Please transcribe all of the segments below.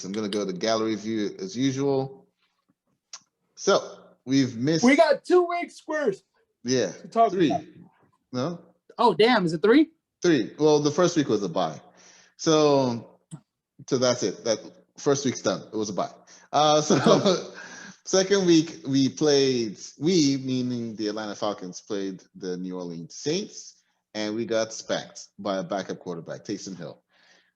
this. I'm going to go to gallery view as usual. So we've missed. We got 2 weeks worth. Yeah, to talk 3. about. No. Oh damn! Is it 3? 3. Well, the first week was a bye, so that's it. That first week's done. It was a bye. So second week we played. We, meaning the Atlanta Falcons, played the New Orleans Saints, and we got spanked by a backup quarterback, Taysom Hill.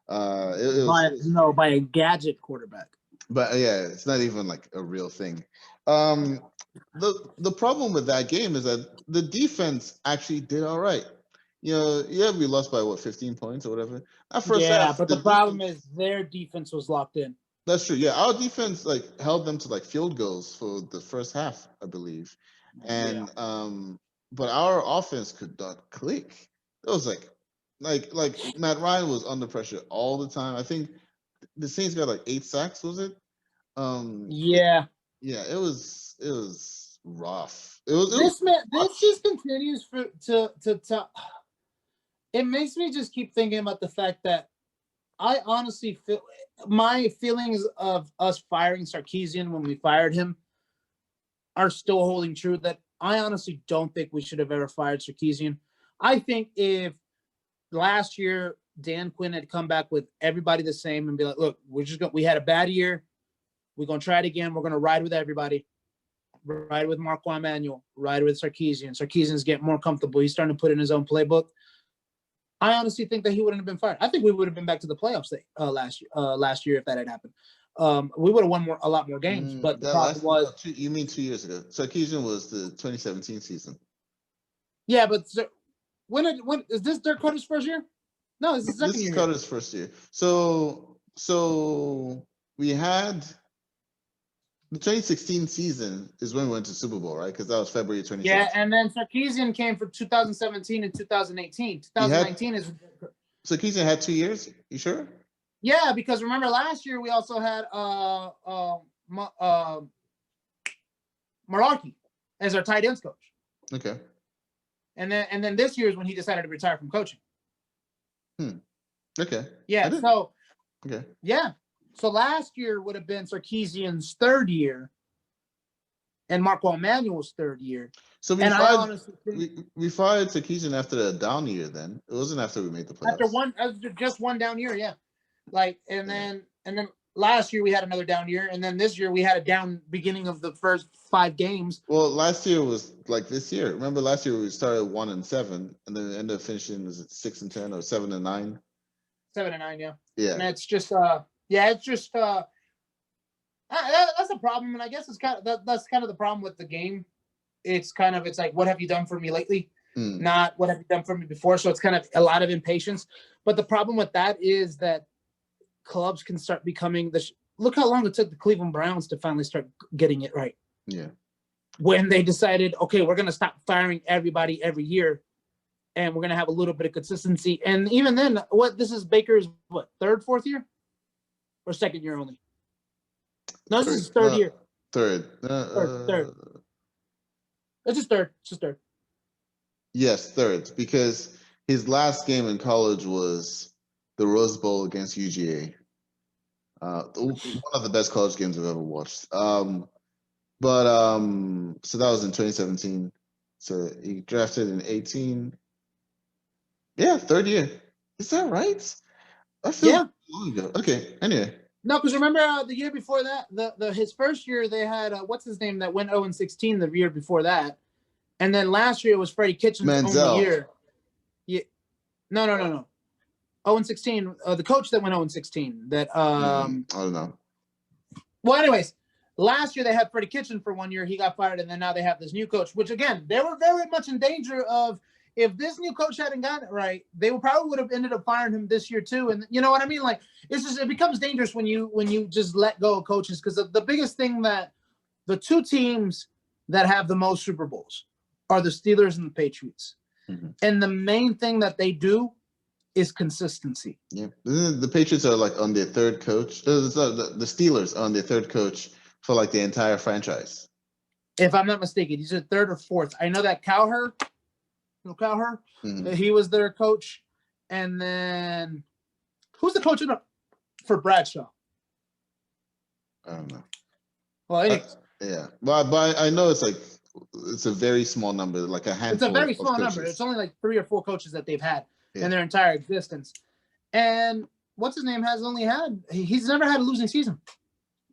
By a gadget quarterback. But yeah, it's not even like a real thing. The problem with that game is that the defense actually did all right. We lost by 15 points or whatever. That first half, but the problem is their defense was locked in. That's true. Yeah, our defense held them to field goals for the first half, I believe. And but our offense could not click. It was like Matt Ryan was under pressure all the time. I think the Saints got 8 sacks, was it? Yeah. It was rough. This just continues to it makes me just keep thinking about the fact that I honestly feel my feelings of us firing Sarkisian when we fired him are still holding true. That I honestly don't think we should have ever fired Sarkisian. I think if last year Dan Quinn had come back with everybody the same and be like, look, we had a bad year. We're going to try it again. We're going to ride with everybody. Ride with Marco Emmanuel. Ride with Sarkisian. Sarkisian's getting more comfortable. He's starting to put in his own playbook. I honestly think that he wouldn't have been fired. I think we would have been back to the playoffs last year if that had happened. We would have won a lot more games. But the problem was... You mean 2 years ago. Sarkisian was the 2017 season. Yeah, but when is this Dirk Cutter's first year? No, this is the second year. This is Cutter's first year. So we had... The 2016 season is when we went to Super Bowl, right? Because that was February 2017. Yeah, and then Sarkisian came for 2017 and 2018. 2019 is... Sarkisian had 2 years? You sure? Yeah, because remember last year we also had Malarkey as our tight ends coach. Okay. And then this year is when he decided to retire from coaching. Okay. Yeah, so... Okay. Yeah. So last year would have been Sarkisian's 3rd year and Marco Emmanuel's 3rd year. So we fired Sarkisian after a down year then. It wasn't after we made the playoffs. After just one down year, yeah. And then last year we had another down year, and then this year we had a down beginning of the first 5 games. Well, last year was like this year. Remember last year we started 1-7 and then ended up finishing 6-10 or 7-9? 7-9, yeah. Yeah. And it's just that's a problem, and I guess it's that's kind of the problem with the game. It's like, what have you done for me lately? Not what have you done for me before. So it's kind of a lot of impatience. But the problem with that is that clubs can start becoming look how long it took the Cleveland Browns to finally start getting it right. Yeah. When they decided, okay, we're going to stop firing everybody every year, and we're going to have a little bit of consistency. And even then, this is Baker's 3rd, 4th year? Or 2nd year only? No, this is his 3rd year. Third. Third. It's his 3rd. It's his 3rd. Yes, 3rd. Because his last game in college was the Rose Bowl against UGA. One of the best college games I've ever watched. So that was in 2017. So he drafted in 18. Yeah, 3rd year. Is that right? I feel long ago. Okay, anyway. No, because remember the year before that, his first year they had what's his name that went 0-16 the year before that, and then last year it was Freddie Kitchens' only year. Yeah, no. 0-16. The coach that went 0-16. That I don't know. Well, anyways, last year they had Freddie Kitchens for 1 year. He got fired, and then now they have this new coach. Which again, they were very much in danger of. If this new coach hadn't gotten it right, they would have ended up firing him this year too. And you know what I mean? Like it becomes dangerous when you just let go of coaches, because the biggest thing that the 2 teams that have the most Super Bowls are the Steelers and the Patriots. Mm-hmm. And the main thing that they do is consistency. Yeah. The Patriots are on their 3rd coach. The Steelers are on their 3rd coach for the entire franchise. If I'm not mistaken, he's a 3rd or 4th. I know that Cowher. He was their coach, and then who's the coach for Bradshaw? I don't know. Well, anyways, Yeah, but I know it's a very small number, like a it's a handful very of small coaches. number. It's only like 3 or 4 coaches that they've had Yeah. in their entire existence. And what's his name has only had he's never had a losing season.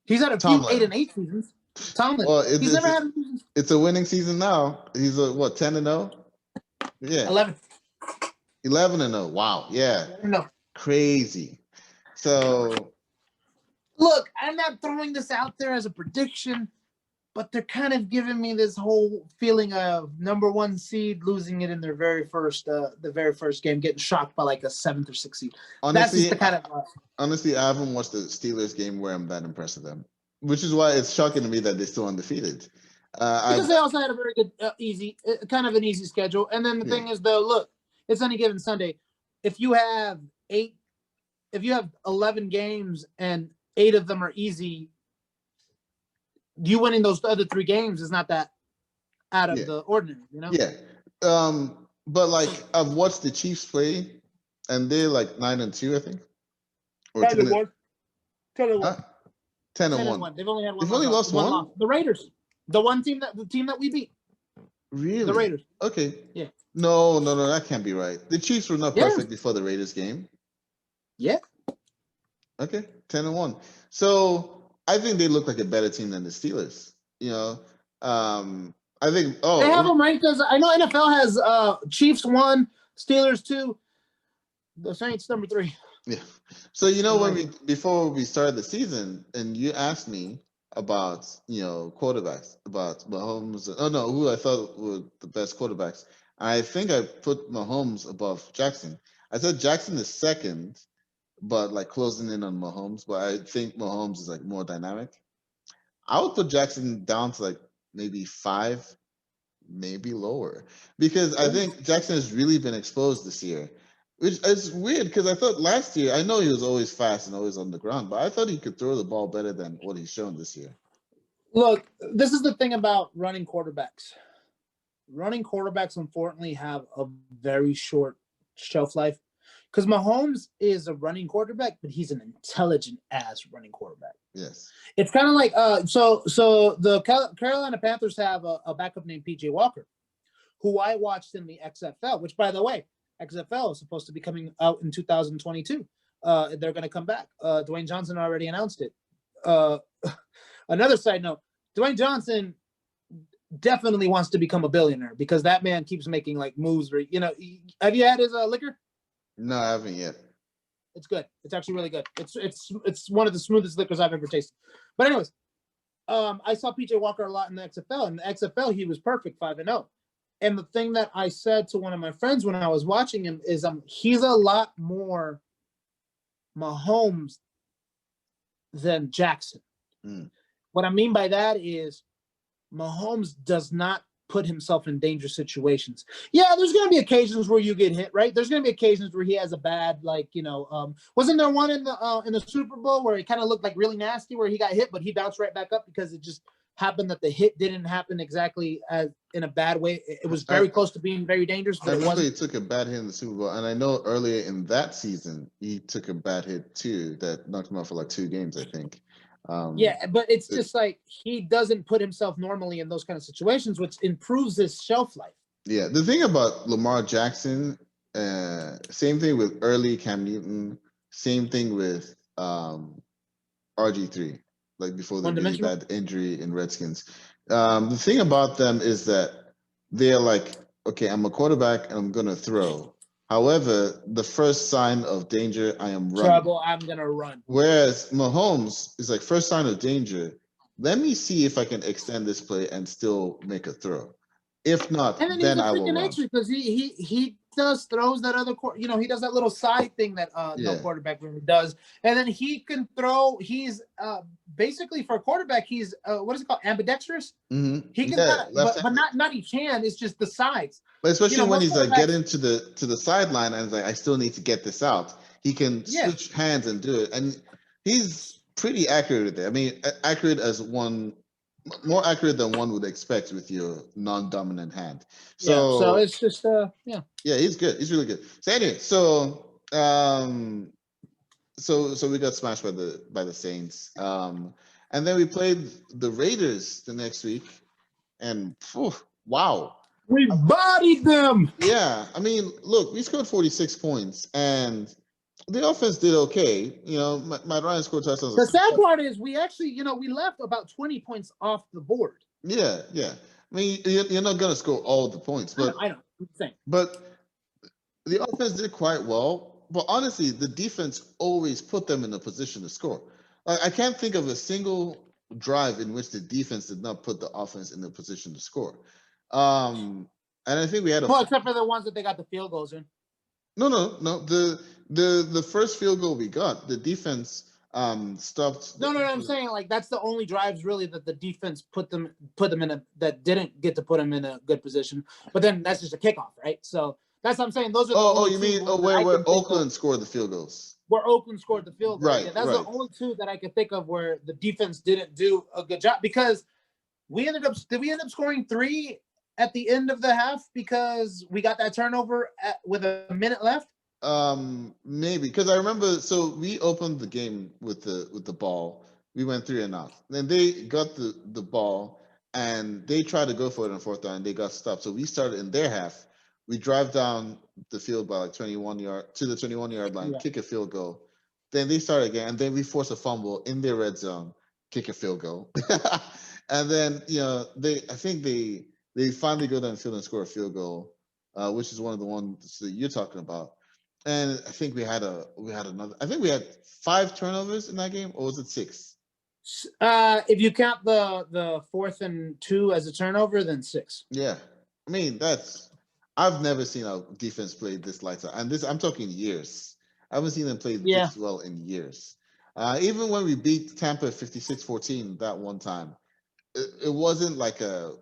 He's had a few Tomlin. 8-8 seasons. Tomlin. Well, He's never had a losing season. it's a winning season now. He's a what, 10-0? Yeah. 11. 11-0. Wow. Yeah. No. Crazy. So Look, I'm not throwing this out there as a prediction, but they're kind of giving me this whole feeling of number 1 seed losing it in their very first game, getting shocked by like a 7th or 6th seed. honestly, That's just the kind of honestly, I haven't watched the Steelers game where I'm that impressed with them, which is why it's shocking to me that they're still undefeated. because they also had a very good, kind of an easy schedule. And then the thing is, though, look, it's any given Sunday. If you have 11 games and 8 of them are easy, you winning those other 3 games is not that out of the ordinary, you know? Yeah. But like I've watched the Chiefs play, and they're like 9-2, I think. Or 10-1. 10-1. They've only had one. They've only lost one? loss. The Raiders. The team that we beat. Really? The Raiders. Okay. Yeah. No, that can't be right. The Chiefs were not perfect before the Raiders game. Yeah. Okay, 10-1. So I think they look like a better team than the Steelers. You know, I think. Oh, they have them ranked as. I know NFL has Chiefs 1, Steelers 2, the Saints number 3. Yeah. So before we started the season, and you asked me about quarterbacks, about Mahomes. Oh no, who I thought were the best quarterbacks. I think I put Mahomes above Jackson. I said Jackson is second, but like closing in on Mahomes. But I think Mahomes is like more dynamic. I would put Jackson down to like maybe 5, maybe lower, because I think Jackson has really been exposed this year. Which is weird because I thought last year, I know he was always fast and always on the ground, but I thought he could throw the ball better than what he's shown this year. Look, this is the thing about running quarterbacks. Running quarterbacks, unfortunately, have a very short shelf life. Because Mahomes is a running quarterback, but he's an intelligent ass running quarterback. Yes. It's kind of like so the Carolina Panthers have a backup named PJ Walker, who I watched in the XFL, which, by the way, XFL is supposed to be coming out in 2022. They're going to come back. Dwayne Johnson already announced it. Another side note, Dwayne Johnson definitely wants to become a billionaire because that man keeps making like moves where, have you had his liquor? No, I haven't yet. It's good. It's actually really good. It's one of the smoothest liquors I've ever tasted. But anyways, I saw PJ Walker a lot in the XFL. In the XFL, he was perfect, 5-0. And the thing that I said to one of my friends when I was watching him is he's a lot more Mahomes than Jackson. What I mean by that is Mahomes does not put himself in dangerous situations. Yeah, there's going to be occasions where you get hit, right? There's going to be occasions where he has a bad, wasn't there one in the Super Bowl where it kind of looked like really nasty where he got hit, but he bounced right back up because it just happened that the hit didn't happen exactly as in a bad way. It was very close to being very dangerous. But I remember he took a bad hit in the Super Bowl, and I know earlier in that season he took a bad hit too that knocked him out for like 2 games, I think. Yeah, but it's just like he doesn't put himself normally in those kind of situations, which improves his shelf life. Yeah, the thing about Lamar Jackson, same thing with early Cam Newton, same thing with RG3, like before the really bad injury in Redskins. The thing about them is that they're like, okay, I'm a quarterback and I'm gonna throw. However, the first sign of danger, I am running. Trouble, I'm gonna run. Whereas Mahomes is like, first sign of danger, let me see if I can extend this play and still make a throw. If not, then I will run. Because he does throws that other he does that little side thing that no quarterback really does, and then he can throw. He's basically for a quarterback, he's what is it called, ambidextrous. Mm-hmm. He can, but not each hand. It's just the sides. But especially when he's like getting to the sideline and like, I still need to get this out. He can switch hands and do it, and he's pretty accurate with it. I mean, accurate as one. More accurate than one would expect with your non-dominant hand. So it's just Yeah, he's good. He's really good. So anyway, so we got smashed by the Saints. And then we played the Raiders the next week, and wow. We bodied them. Yeah, I mean, look, we scored 46 points, and the offense did okay. Matt Ryan scored touchdowns. The sad part is we actually, we left about 20 points off the board. Yeah. I mean, you're not gonna score all the points, but I know. I'm saying. But the offense did quite well. But honestly, the defense always put them in a position to score. I can't think of a single drive in which the defense did not put the offense in a position to score. And I think we had except for the ones that they got the field goals in. No. The first field goal we got, the defense stopped. No. I'm saying like that's the only drives really that the defense put them in that didn't get to put them in a good position. But then that's just a kickoff, right? So that's what I'm saying. Those are you mean where Oakland scored the field goals? Where Oakland scored the field goal. Right. Yeah, that's the only two that I could think of where the defense didn't do a good job, because we ended up scoring 3 at the end of the half because we got that turnover with a minute left? Maybe, because I remember. So we opened the game with the ball. We went 3 and out. Then they got the ball and they tried to go for it on 4th down and they got stopped. So we started in their half. We drive down the field by like 21 yard to the 21-yard line, kick a field goal. Then they start again, and then we force a fumble in their red zone, kick a field goal, and then I think they finally go down the field and score a field goal, which is one of the ones that you're talking about. And I think we had another. I think we had 5 turnovers in that game, or was it 6? If you count the 4th and 2 as a turnover, then 6. Yeah, I mean I've never seen our defense play this lights out, and this I'm talking years. I haven't seen them play this well in years. Even when we beat Tampa 56-14 that one time, it wasn't like a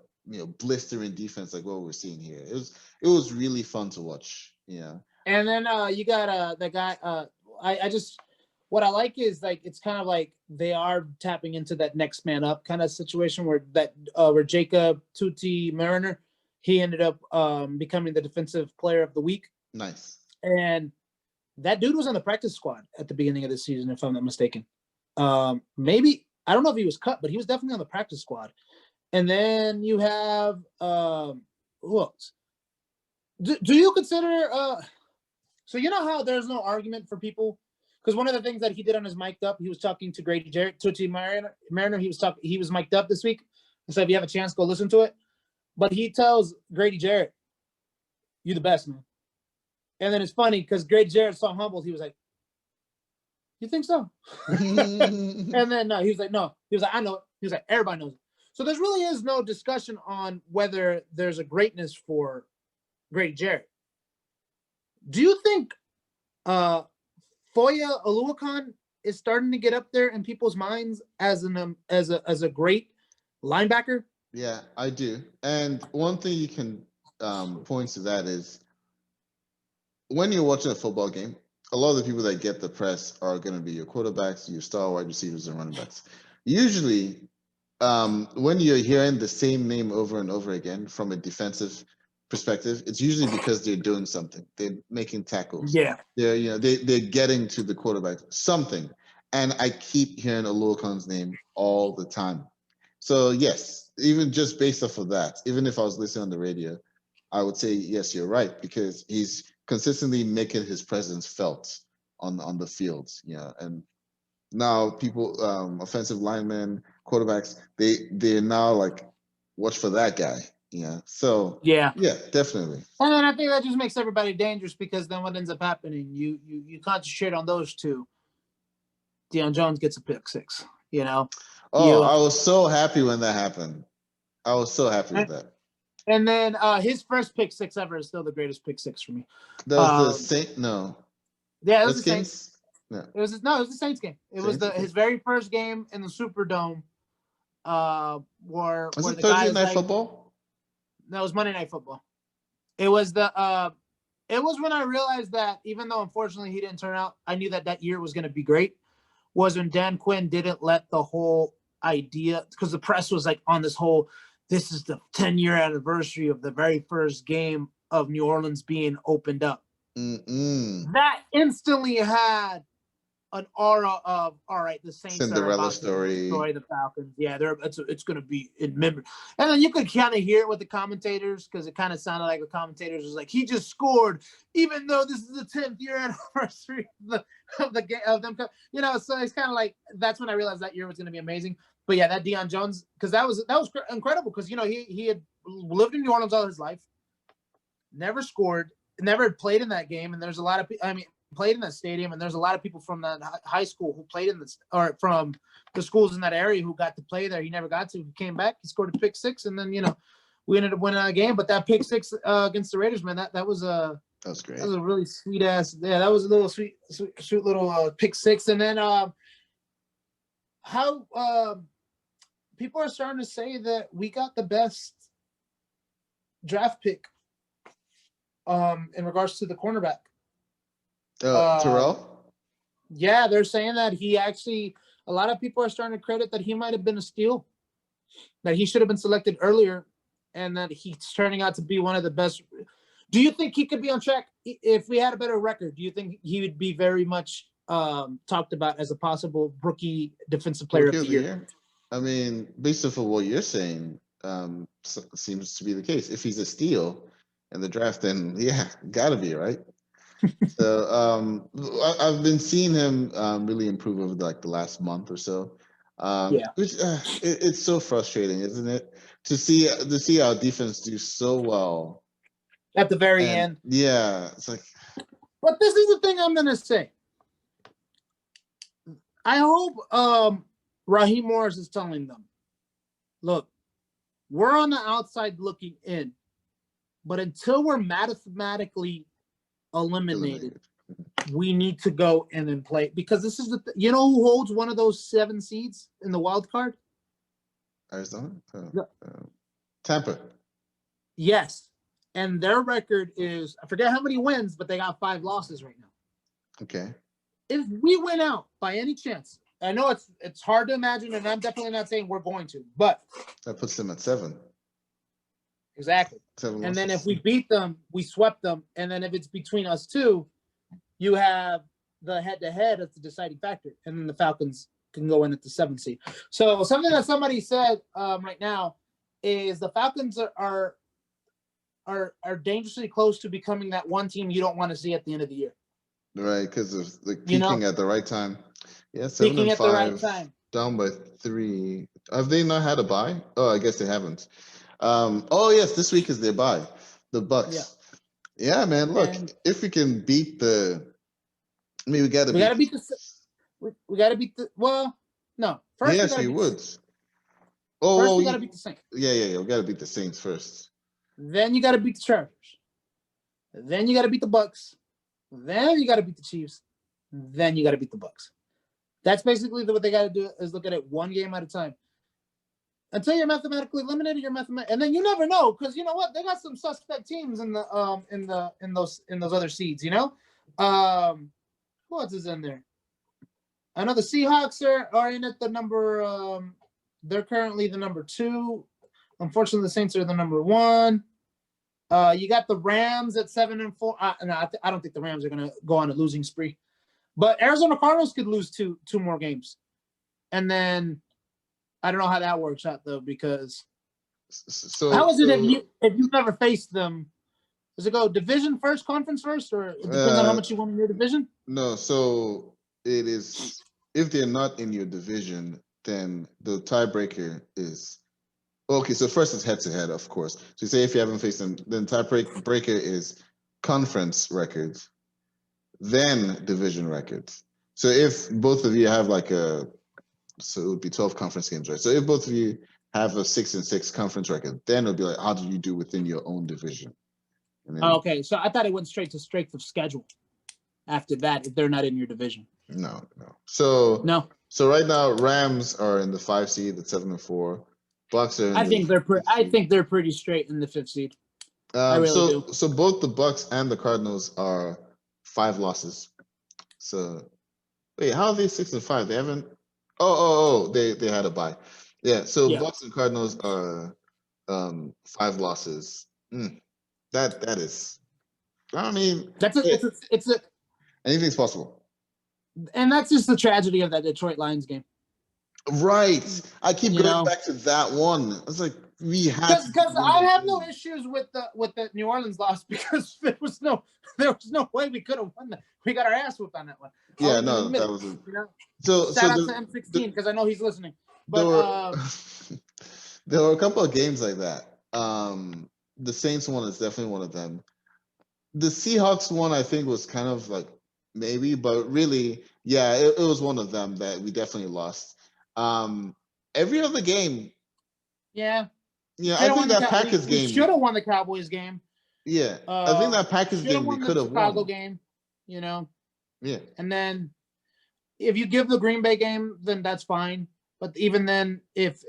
blistering defense like what we're seeing here. It was really fun to watch. Yeah. And then you got the guy. What I like is like it's kind of like they are tapping into that next man up kind of situation where Jacob Tutti Mariner, he ended up becoming the defensive player of the week. Nice. And that dude was on the practice squad at the beginning of the season, if I'm not mistaken. Maybe, I don't know if he was cut, but he was definitely on the practice squad. And then you have who else? Do you consider so you know how there's no argument for people? Because one of the things that he did on his mic'd up, he was talking to Grady Jarrett, Tucci Mariner. He was mic'd up this week. So if you have a chance, go listen to it. But he tells Grady Jarrett, "You the best, man." And then it's funny because Grady Jarrett so humbled. He was like, "You think so?" And then no, he was like, "No." He was like, "I know it." He was like, "Everybody knows it." So there really is no discussion on whether there's a greatness for Grady Jarrett. Do you think Foya Oluokun is starting to get up there in people's minds as a great linebacker? Yeah, I do. And one thing you can point to that is when you're watching a football game, a lot of the people that get the press are going to be your quarterbacks, your star wide receivers, and running backs. Usually, when you're hearing the same name over and over again from a defensive perspective, it's usually because they're doing something. They're making tackles. Yeah. They're getting to the quarterback, something. And I keep hearing Oluokun's name all the time. So yes, even just based off of that, even if I was listening on the radio, I would say yes, you're right, because he's consistently making his presence felt on the field. Yeah, and now people, offensive linemen, quarterbacks, they're now like, watch for that guy. Yeah. So yeah, definitely. And then I think that just makes everybody dangerous, because then what ends up happening, you concentrate on those two. Deion Jones gets a pick 6. Oh, I was so happy when that happened. I was so happy with that. And then his first pick 6 ever is still the greatest pick 6 for me. That was the Saints. No. Yeah, it was the Saints. No. It was the Saints game. It was his very first game in the Superdome. Was it Thursday Night Football? No, it was Monday Night Football. It was it was when I realized that even though unfortunately he didn't turn out, I knew that year was going to be great. Was when Dan Quinn didn't let the whole idea, because the press was like on this whole, this is the 10-year anniversary of the very first game of New Orleans being opened up. Mm-mm. That instantly had an aura of, all right, the Saints Cinderella are about story. to destroy the Falcons. Yeah, it's going to be in memory. And then you could kind of hear it with the commentators, because it kind of sounded like the commentators was like, he just scored, even though this is the 10th year anniversary of the game of them. You know, so it's kind of like, that's when I realized that year was going to be amazing. But yeah, that Deion Jones, because that was incredible, because, you know, he had lived in New Orleans all his life, never scored, never played in that game, and there's a lot of people. I mean, played in that stadium, and there's a lot of people from that high school who played in this, or from the schools in that area who got to play there. He never got to. He came back, he scored a pick six, and then, you know, we ended up winning that game. But that pick six against the Raiders, man, that was a great. That was a really sweet ass. Yeah, that was a little sweet little pick six. And then how people are starting to say that we got the best draft pick in regards to the cornerback. Terrell? Yeah, they're saying that he actually, a lot of people are starting to credit that he might have been a steal, that he should have been selected earlier, and that he's turning out to be one of the best. Do you think he could be on track if we had a better record? Do you think he would be very much talked about as a possible rookie defensive player of the year? I mean, based off of what you're saying, seems to be the case. If he's a steal in the draft, then yeah, gotta be, right? So I've been seeing him really improve over like the last month or so. Which it's so frustrating, isn't it? To see our defense do so well at the very end. Yeah, it's like. But this is the thing I'm gonna say. I hope Raheem Morris is telling them, look, we're on the outside looking in, but until we're mathematically eliminated, we need to go in and play, because this is you know who holds one of those 7 seeds in the wild card? Arizona? Tampa. Yes. And their record is, I forget how many wins, but they got 5 losses right now. Okay. If we win out by any chance, I know it's hard to imagine, and I'm definitely not saying we're going to, but that puts them at 7. Exactly. 7 and losses. Then if we beat them, we swept them. And then if it's between us two, you have the head-to-head as the deciding factor. And then the Falcons can go in at the 7th seed. So something that somebody said right now is the Falcons are dangerously close to becoming that one team you don't want to see at the end of the year. Right, because of the peaking at the right time. Yeah, 7-5. Peaking at the right time. Down by 3. Have they not had a bye? Oh, I guess they haven't. Oh yes, this week is their bye. The Bucks. Yeah, man. Look, if we can beat we gotta beat the. Well, no. First, yes, we would. First, we gotta beat the Saints. Yeah. We gotta beat the Saints first. Then you gotta beat the Chargers. Then you gotta beat the Bucks. Then you gotta beat the Chiefs. Then you gotta beat the Bucks. That's basically what they gotta do, is look at it one game at a time. Until you're mathematically eliminated, and then you never know, because you know what, they got some suspect teams in those other seeds. You know, who else is in there? I know the Seahawks are in at the number. They're currently the number 2. Unfortunately, the Saints are the number 1. You got the Rams at 7-4. No, I don't think the Rams are going to go on a losing spree. But Arizona Cardinals could lose two more games, and then I don't know how that works out though, because how is it if you've never faced them? Does it go division first, conference first, or it depends on how much you won in your division? No, so it is, if they're not in your division, then the tiebreaker is okay. So first it's head to head, of course. So say if you haven't faced them, then tiebreaker is conference records, then division records. So if both of you have so it would be 12 conference games, right? So if both of you have a 6-6 conference record, then it'll be like, how did you do within your own division? Then, okay, so I thought it went straight to schedule after that if they're not in your division. No. So right now Rams are in the 5 seed at 7-4. Bucks are. I think they're pretty straight in the 5th seed. I really do. So both the Bucks and the Cardinals are 5 losses. So wait, how are they 6-5? They haven't. They had a bye. Yeah. So Bucks and Cardinals are 5 losses. That is. I mean, it's a anything's possible. And that's just the tragedy of that Detroit Lions game. Right. I keep going back to that one. It's like we had because I have no issues with the New Orleans loss because there was no way we could have won that. We got our ass whipped on that one. Yeah, no, that was so shout out to M16 because I know he's listening. But there were a couple of games like that. The Saints one is definitely one of them. The Seahawks one, I think, was kind of like maybe, but really, yeah, it was one of them that we definitely lost. Every other game, yeah, I think that Packers game should have won the Cowboys game. Yeah, I think that Packers game we could have won. Chicago game, Yeah, and then if you give the Green Bay game, then that's fine. But even then, if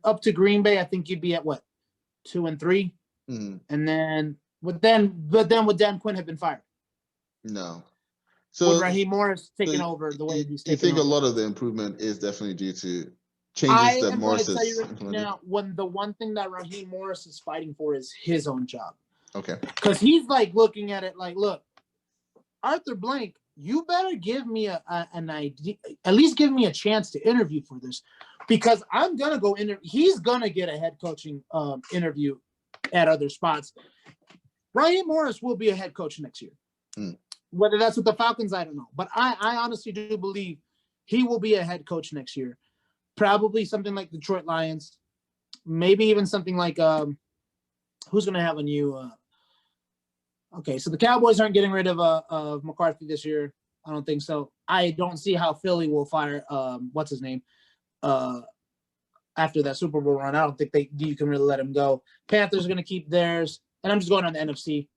up to Green Bay, I think you'd be at what 2-3, and then would Dan Quinn have been fired? No. So with Raheem Morris taking over the way he's taking you think over. A lot of the improvement is definitely due to changes that Morris has implemented? Now, when the one thing that Raheem Morris is fighting for is his own job. Okay. Because he's like looking at it like, look, Arthur Blank, you better give me an idea, at least give me a chance to interview for this, because I'm gonna go he's gonna get a head coaching interview at other spots. Raheem Morris will be a head coach next year. Whether that's with the Falcons, I don't know. But I honestly do believe he will be a head coach next year. Probably something like Detroit Lions. Maybe even something like who's going to have a new okay, so the Cowboys aren't getting rid of McCarthy this year. I don't think so. I don't see how Philly will fire what's his name after that Super Bowl run. I don't think you can really let him go. Panthers are going to keep theirs. And I'm just going on the NFC.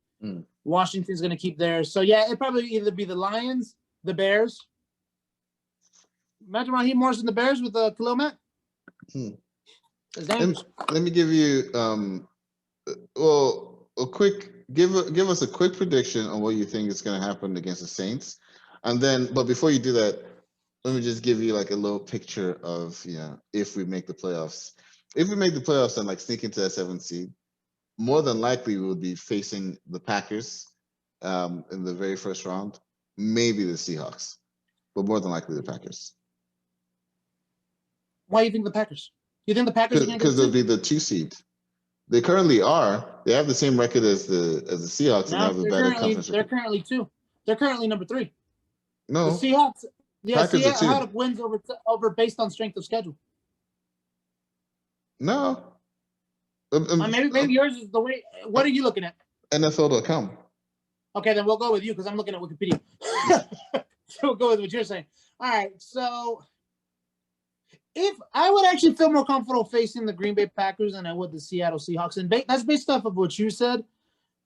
Washington's going to keep theirs. So, yeah, it'd probably either be the Lions, the Bears. Imagine Raheem Morris and the Bears with Khalil Mack. Let me give you give us a quick prediction on what you think is going to happen against the Saints. And then, but before you do that, let me just give you like a little picture of, if we make the playoffs. If we make the playoffs and like sneak into that 7th seed, more than likely we would be facing the Packers in the very first round, maybe the Seahawks, but more than likely the Packers. Why do you think the Packers? You think the Packers are going to get because they'll be the 2 seed. They currently are. They have the same record as the Seahawks, and they have a better conference record. They're currently 2. They're currently number 3. No, the Seahawks. Yeah, Packers Seattle had wins over based on strength of schedule. No. Maybe yours is the way. What are you looking at? NFL.com. Okay, then we'll go with you because I'm looking at Wikipedia. So we'll go with what you're saying. All right, so if I would actually feel more comfortable facing the Green Bay Packers than I would the Seattle Seahawks, and that's based off of what you said,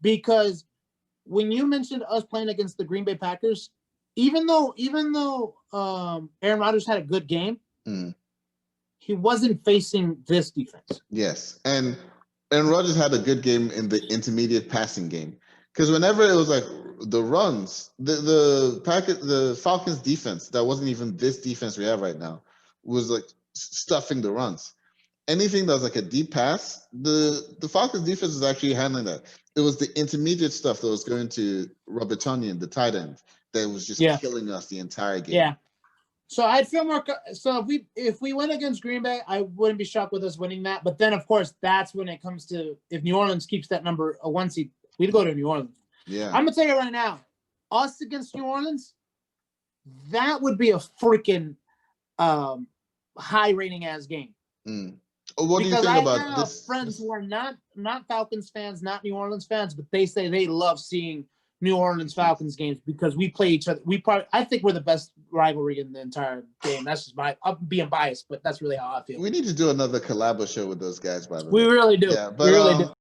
because when you mentioned us playing against the Green Bay Packers, even though Aaron Rodgers had a good game, he wasn't facing this defense. Yes, and Rodgers had a good game in the intermediate passing game, because whenever it was like the runs, the Falcons defense that wasn't even this defense we have right now was like stuffing the runs. Anything that was like a deep pass, the Falcons defense was actually handling that. It was the intermediate stuff that was going to Robert Tonyan, the tight end, that was just killing us the entire game. Yeah. So I'd feel more. So if we went against Green Bay, I wouldn't be shocked with us winning that. But then, of course, that's when it comes to if New Orleans keeps that number 1 seed, we'd go to New Orleans. Yeah, I'm gonna tell you right now, us against New Orleans, that would be a freaking high rating ass game. What do you think about this? Friends who are not Falcons fans, not New Orleans fans, but they say they love seeing New Orleans Falcons games because we play each other. I think we're the best rivalry in the entire game. That's just I'm being biased, but that's really how I feel. We need to do another collabo show with those guys, by the way. We really do. Yeah, but we really do.